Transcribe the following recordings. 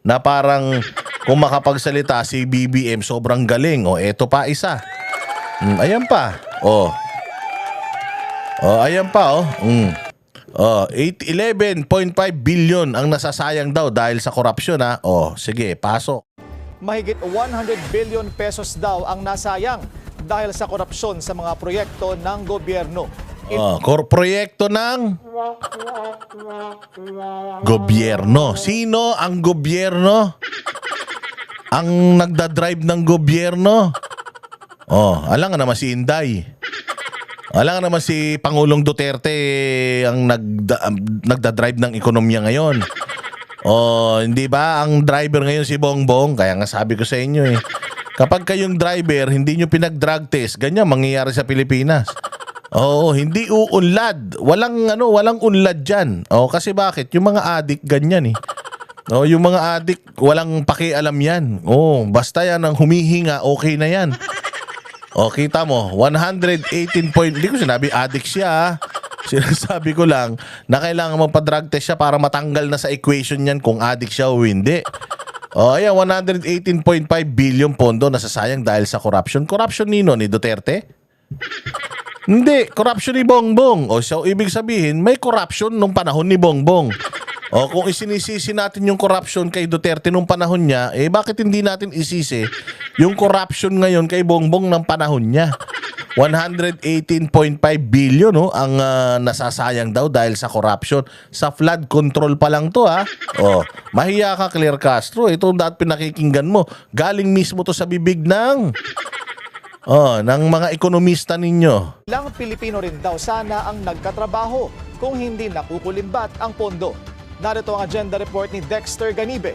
na parang kung makapagsalita si BBM sobrang galing. O eto pa isa. Ayan pa. Ayan pa. 11.5 billion ang nasasayang daw dahil sa korupsyon ha. Sige, pasok. Mahigit 100 billion pesos daw ang nasayang dahil sa korupsyon sa mga proyekto ng gobyerno. Proyekto ng gobyerno. Sino ang gobyerno? Ang nagdadrive ng gobyerno? Alam nga naman si Inday. Alam nga naman si Pangulong Duterte ang nagdadrive ng ekonomiya ngayon. Hindi ba ang driver ngayon si Bongbong? Kaya nga sabi ko sa inyo kapag kayong driver, hindi nyo pinag-drug test, ganyan mangyayari sa Pilipinas. Hindi uunlad. Walang unlad dyan. Kasi bakit? Yung mga adik ganyan yung mga adik, walang pakialam yan. Basta yan ang humihinga, okay na yan. Kita mo, 118 point, hindi ko sinabi addict siya. Sinasabi ko lang na kailangan magpa-drug test siya para matanggal na sa equation yan kung addict siya o hindi. Ayan, 118.5 billion pondo nasasayang dahil sa corruption. Corruption nino ni Duterte? Hindi, corruption ni Bongbong. So ibig sabihin, may corruption nung panahon ni Bongbong. Kung isinisisi natin yung corruption kay Duterte nung panahon niya, bakit hindi natin isisi yung corruption ngayon kay Bongbong ng panahon niya? 118.5 billion ang nasasayang daw dahil sa corruption. Sa flood control pa lang to mahiya ka Claire Castro. Ito dapat pinakikinggan mo. Galing mismo to sa bibig ng mga ekonomista ninyo. Ilang Pilipino rin daw sana ang nagkatrabaho kung hindi nakukulimbat ang pondo. Narito ang agenda report ni Dexter Ganibe.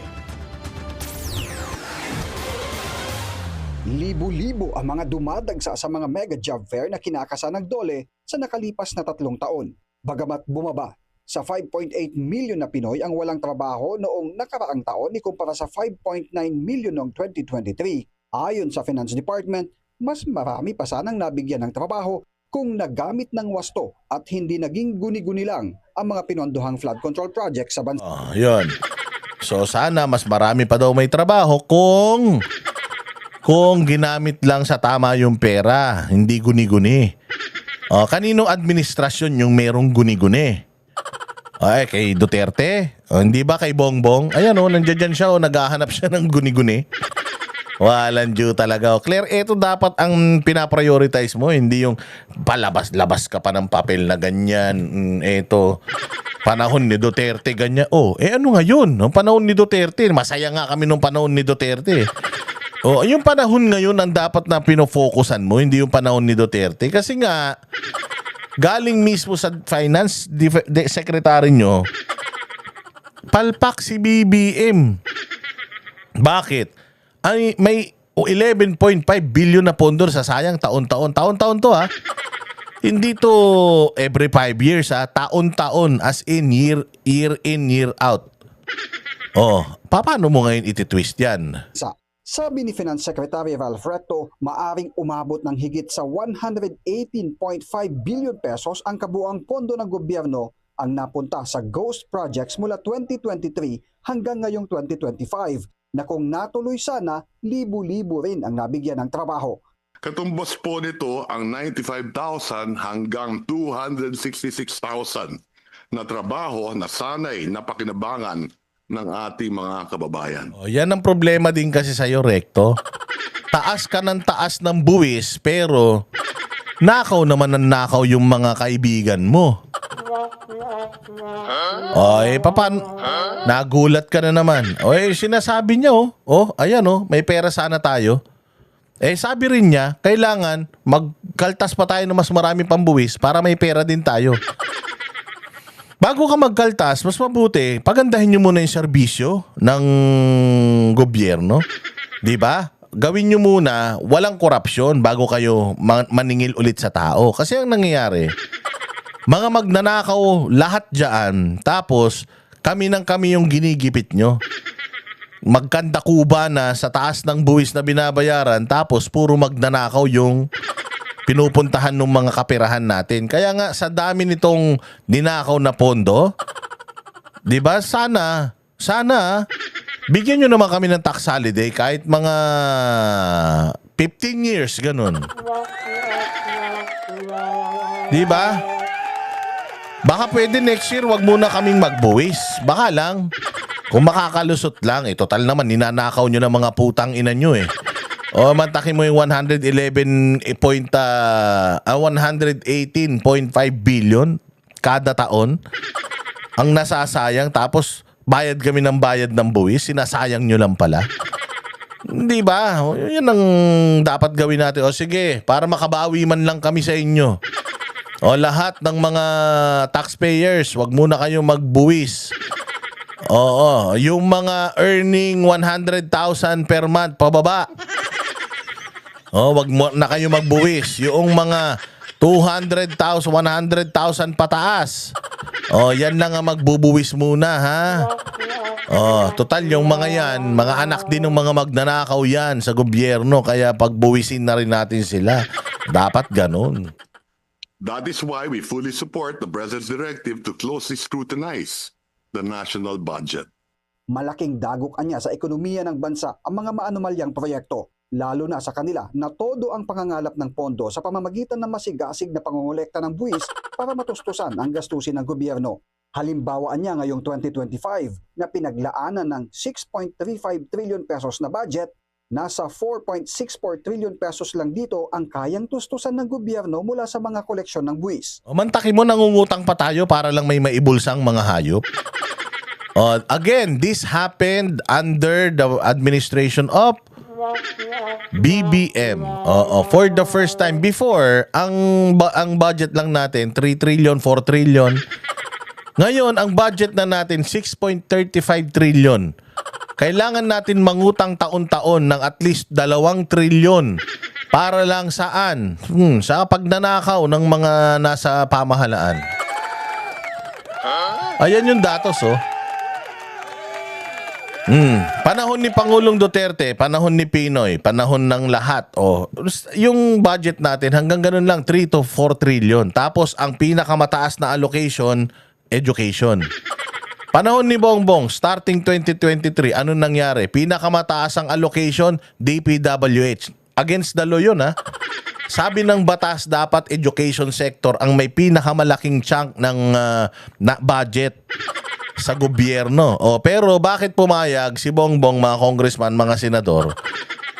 Libo-libo ang mga dumadagsa sa mga mega job fair na kinakasa ng DOLE sa nakalipas na 3 taon. Bagamat bumaba sa 5.8 million na Pinoy ang walang trabaho noong nakaraang taon ikumpara sa 5.9 million noong 2023. Ayon sa Finance Department, mas marami pa sanang nabigyan ng trabaho kung nagamit ng wasto at hindi naging guni-guni lang ang mga pinondohang flood control project sa bansa. Yun. So sana mas marami pa daw may trabaho kung ginamit lang sa tama yung pera, hindi guni-guni. Kaninong administrasyon yung merong guni-guni? Kay Duterte? Hindi ba kay Bongbong? Ayan nandiyan siya naghahanap siya ng guni-guni. Walang due talaga. Claire, ito dapat ang pinaprioritize mo, hindi yung palabas-labas ka pa ng papel na ganyan. Ito, panahon ni Duterte, ganyan. Ano nga yun? Ang panahon ni Duterte, masaya nga kami nung panahon ni Duterte. Yung panahon ngayon ang dapat na pinofokusan mo, hindi yung panahon ni Duterte. Kasi nga, galing mismo sa finance secretary nyo, palpak si BBM. Bakit? May 11.5 billion na pondo sa sayang taon-taon. Taon-taon to Hindi to every 5 years Taon-taon, as in year in, year out. Paano mo ngayon iti-twist yan? Sabi ni Finance Secretary Ralph Recto, maaring umabot ng higit sa 118.5 billion pesos ang kabuang pondo ng gobyerno ang napunta sa ghost projects mula 2023 hanggang ngayong 2025 na kung natuloy sana, libo-libo rin ang nabigyan ng trabaho. Katumbas po nito ang 95,000 hanggang 266,000 na trabaho na sanay napakinabangan ng ating mga kababayan. Yan ang problema din kasi sa'yo, Recto. Taas ka ng taas ng buwis, pero nakaw naman ng nakaw yung mga kaibigan mo. Papan, nagulat ka na naman. Sinasabi niya ayan may pera sana tayo. Sabi rin niya, kailangan magkaltas pa tayo ng mas marami pang buwis para may pera din tayo. Bago ka magkaltas, mas mabuti, pagandahin niyo muna yung serbisyo ng gobyerno. Di ba? Gawin niyo muna walang korupsyon bago kayo maningil ulit sa tao. Kasi ang nangyayari, mga magnanakaw lahat dyan, tapos kami yung ginigipit nyo. Magkandakuba na sa taas ng buwis na binabayaran, tapos puro magnanakaw yung pinupuntahan ng mga kapirahan natin. Kaya nga sa dami nitong ninakaw na pondo, 'di ba? Sana Bigyan nyo naman kami ng tax holiday kahit mga 15 years, ganun. Di ba? Baka pwede next year, wag muna kaming magbuwis. Baka lang. Kung makakalusot lang, total naman, ninanakaw nyo ng mga putang ina nyo eh. O, mantakin mo yung 118.5 billion kada taon ang nasasayang, tapos bayad kami ng bayad ng buwis, sinasayang nyo lang pala. Hindi ba? Yun ang dapat gawin natin. O sige, para makabawi man lang kami sa inyo. O lahat ng mga taxpayers, wag muna kayong magbuwis. Oo, yung mga earning 100,000 per month pababa. Wag mo na kayo magbuwis. Yung mga 200,000, 100,000 pataas. Yan lang ang magbubuwis muna, ha? Total yung mga yan, mga anak din ng mga magnanakaw yan sa gobyerno, kaya pagbuwisin na rin natin sila. Dapat ganun. That is why we fully support the President's directive to closely scrutinize the national budget. Malaking dagok anya sa ekonomiya ng bansa ang mga maanumalyang proyekto, lalo na sa kanila na todo ang pangangalap ng pondo sa pamamagitan ng masigasig na pangongolekta ng buwis para matustusan ang gastusin ng gobyerno. Halimbawa niya ngayong 2025 na pinaglaanan ng 6.35 trillion pesos na budget, nasa 4.64 trillion pesos lang dito ang kayang tustusan ng gobyerno mula sa mga koleksyon ng buwis. Mantakin mo, nangungutang pa tayo para lang may maibulsang mga hayop. Again, this happened under the administration of BBM. For the first time. Before, ang budget lang natin 3 trillion, 4 trillion. Ngayon, ang budget na natin 6.35 trillion. Kailangan natin mangutang taon-taon ng at least 2 trilyon para lang saan? Sa pagnanakaw ng mga nasa pamahalaan. Ayan yung datos, Panahon ni Pangulong Duterte, panahon ni Pinoy, panahon ng lahat. Yung budget natin hanggang ganun lang, 3 to 4 trillion. Tapos ang pinakamataas na allocation, education. Panahon ni Bongbong, starting 2023, ano nangyari? Pinakamataas ang allocation, DPWH. Against the law yun, ha? Sabi ng batas, dapat education sector ang may pinakamalaking chunk ng budget sa gobyerno. Pero bakit pumayag si Bongbong, mga congressman, mga senador,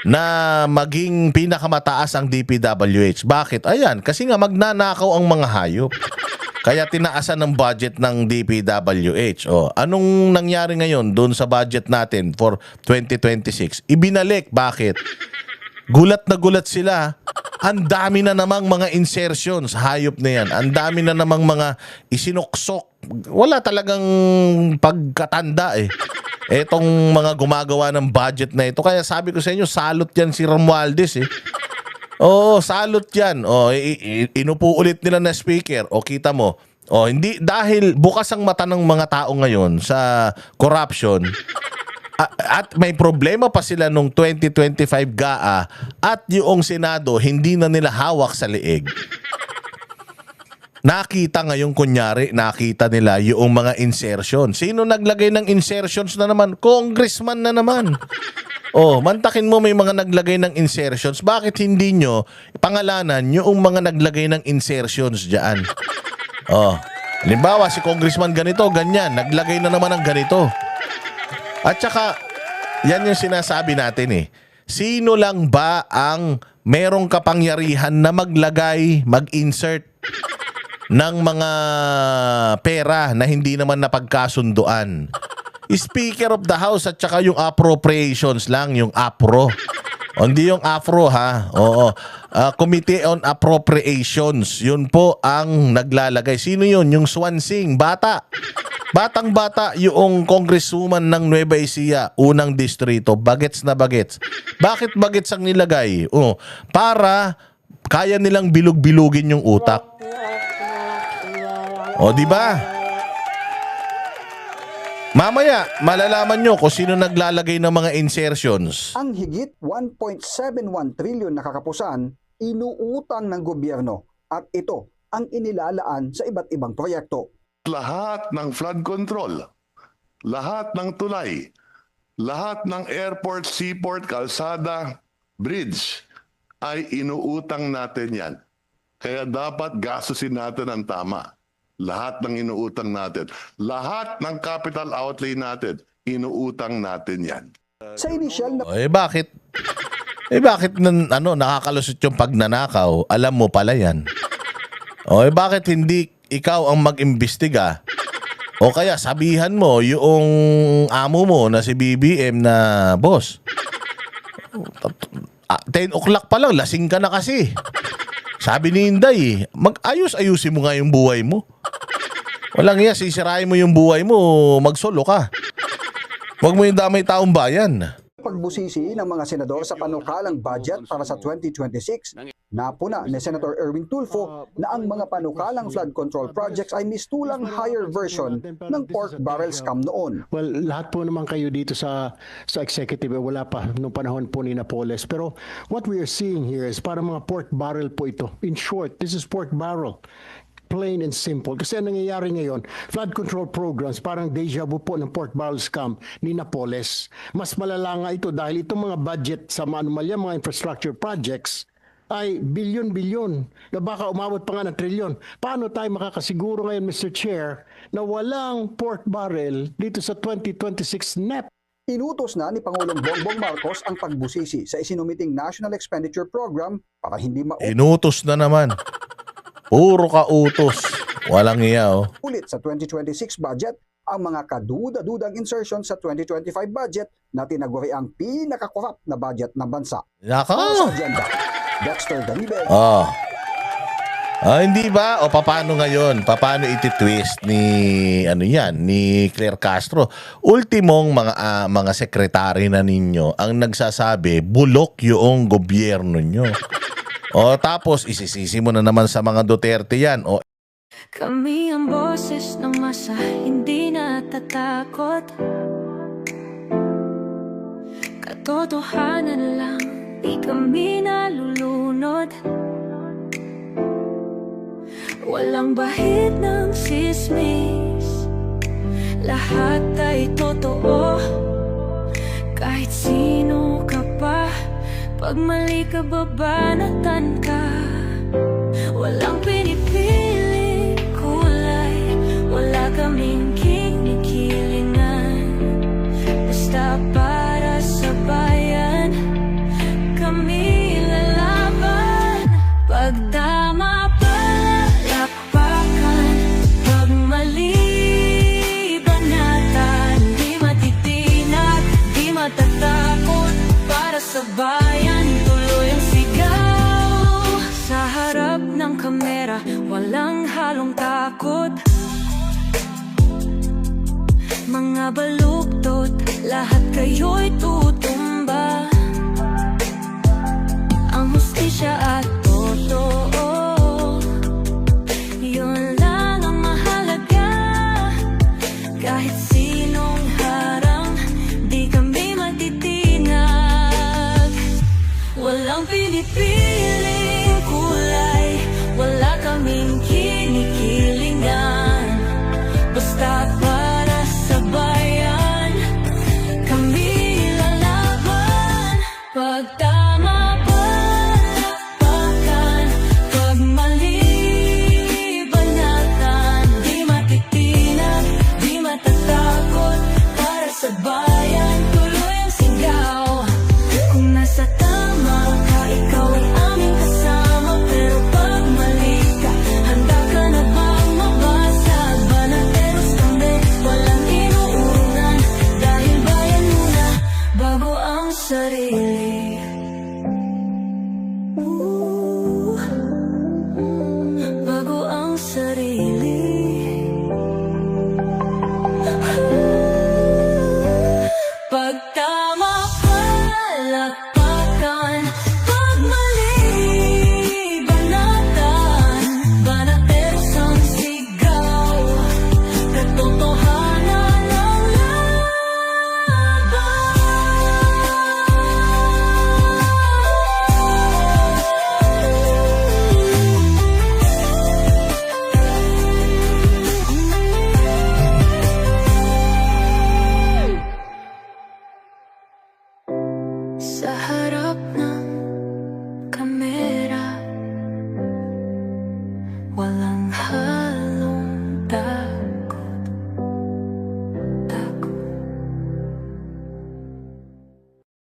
na maging pinakamataas ang DPWH? Bakit? Ayan, kasi nga magnanakaw ang mga hayop. Kaya tinaasan ng budget ng DPWH. Anong nangyari ngayon doon sa budget natin for 2026? Ibinalik. Bakit? Gulat na gulat sila. Ang dami na namang mga insertions. Hayop na yan. Ang dami na namang mga isinuksok. Wala talagang pagkatanda Etong mga gumagawa ng budget na ito. Kaya sabi ko sa inyo, salot yan si Romualdez salot yan. Inupo ulit nila na speaker. Kita mo. Hindi, dahil bukas ang mata ng mga tao ngayon sa corruption at may problema pa sila nung 2025 GAA at yung Senado hindi na nila hawak sa leeg. Nakita ngayon, kunyari, nakita nila yung mga insertion. Sino naglagay ng insertions na naman? Congressman na naman. Mantakin mo, may mga naglagay ng insertions. Bakit hindi nyo pangalanan yung mga naglagay ng insertions dyan? Halimbawa, si congressman ganito, ganyan. Naglagay na naman ng ganito. At saka, yan yung sinasabi natin Sino lang ba ang merong kapangyarihan na maglagay, mag-insert ng mga pera na hindi naman napagkasunduan? Speaker of the House at saka yung appropriations lang, yung APRO. Hindi yung AFRO, ha? Committee on Appropriations. Yun po ang naglalagay. Sino yun? Yung Swansing, bata. Batang-bata yung congresswoman ng Nueva Ecija, unang distrito. Bagets na bagets. Bakit bagets ang nilagay? Para kaya nilang bilog-bilugin yung utak. Di ba? Mamaya, malalaman nyo kung sino naglalagay ng mga insertions. Ang higit 1.71 trillion na kakapusan, inuutang ng gobyerno at ito ang inilalaan sa iba't ibang proyekto. Lahat ng flood control, lahat ng tulay, Lahat ng airport, seaport, kalsada, bridge ay inuutang natin yan. Kaya dapat gastusin natin ang tama. Lahat ng inuutang natin. Lahat ng capital outlay natin, inuutang natin yan. Sa inisyal na Bakit? Bakit nakakalusot yung pagnanakaw? Alam mo pala yan. Bakit hindi ikaw ang mag-imbestiga? O kaya sabihan mo yung amo mo na si BBM na, boss, 10 o'clock pa lang, lasing ka na kasi. Sabi ni Inday, mag-ayusin mo nga yung buhay mo. Walang iya, sisirain mo yung buhay mo, magsolo ka. Huwag mo yung damay taong bayan. pagbusisi ng mga senador sa panukalang budget para sa 2026, napuna ni Senator Erwin Tulfo na ang mga panukalang flood control projects ay mistulang higher version ng pork barrel scam noon. Well, lahat po naman kayo dito sa executive, wala pa nung panahon po ni Napoles. Pero what we are seeing here is parang mga pork barrel po ito. In short, this is pork barrel. Plain and simple. Kasi ang nangyayari ngayon, flood control programs, parang deja vu po ng pork barrel scam ni Napoles. Mas malala nga ito dahil itong mga budget sa anomalya, mga infrastructure projects, ay bilyon-bilyon na baka umabot pa nga ng trilyon. Paano tayo makakasiguro ngayon, Mr. Chair, na walang pork barrel dito sa 2026 NEP? Inutos na ni Pangulong Bongbong Marcos ang pagbusisi sa isinumiting National Expenditure Program para hindi Inutos na naman. Puro ka utos. Walang iya, oh. ulit sa 2026 budget ang mga kaduda-dudang insertion sa 2025 budget na tinaguri ang pinakakorap na budget ng bansa. Naka. Sa agenda, Dexter Ganibe. Hindi ba? O paano ngayon? Paano iti-twist ni ni Claire Castro? Ultimong mga sekretary na ninyo ang nagsasabi bulok yung gobyerno nyo. O tapos isisisi mo na naman sa mga Duterte yan. O kami ang boses ng masa, hindi natatakot. Katotohanan lang, di kami nalulunod. Walang bahid ng sismis, lahat ay totoo. Kahit sino ka pa, pag mali ka babanatan ka. Walang pinipili kulay, wala kaming kinikilingan. Basta para sa bayan, kami lalaban. Pag tama palakpakan, pag mali banatan, di matitinag, di matatakot. Para sa bayan, tuloy ang sigaw. Sa harap ng kamera, walang halong takot. Mga baluktot, lahat kayo'y tutumba. Ang hustisya at totoo, yun lang ang mahalaga. Kahit sinong harang, di kami matitinag. Walang pinipiling kulay, wala kaming kinikilingan. Basta para sa bayan, kami lalaban. Pag tama palakpakan, pag mali banatan, di matitinag, di matatakot. Para sa bayan, tuloy ang sigaw. Kung nasa tama ka, ikaw ay aming kasama. Pero pag mali ka, handa ka na bang mabasag? Banateros kami, walang inuunan. Dahil bayan muna, bago ang sarili. Bago ang sarili. Pag tama palakpakan, pag mali banatan, banateros ang sigaw. Katotohanan ang laban. Sa harap